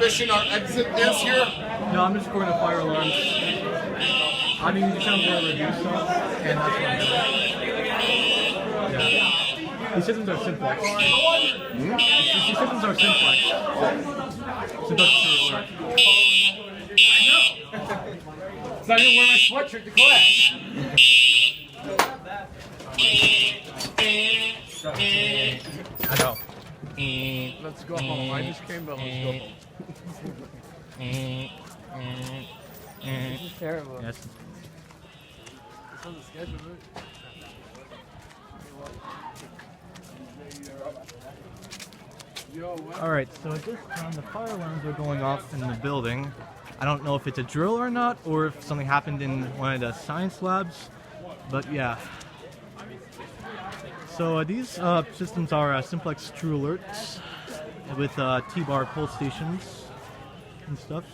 position our exit is here? No, I'm just recording the fire alarms. I mean, you sound more review stuff, and that's what I'm doing. Yeah. These systems are Simplex. These systems are Simplex. Simplex TrueAlert. I know. So I didn't wear my sweatshirt to class. I know. Let's go home. I just came, but let's go home. This is terrible. Yes. It's on the schedule, right? Alright, so at this time the fire alarms are going off in the building. I don't know if it's a drill or not, or if something happened in one of the science labs, but yeah. So these systems are Simplex TrueAlert with T-Bar pulse stations and stuff.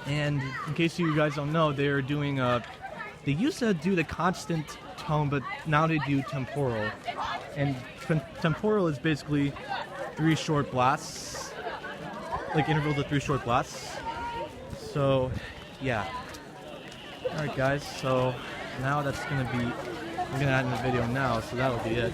And in case you guys don't know, they're doing, they used to do the constant tone, but now they do temporal. And temporal is basically 3 short blasts, like intervals of 3 short blasts. So, yeah. Alright guys, so now that's gonna be, I'm gonna add in the video now, so that'll be it.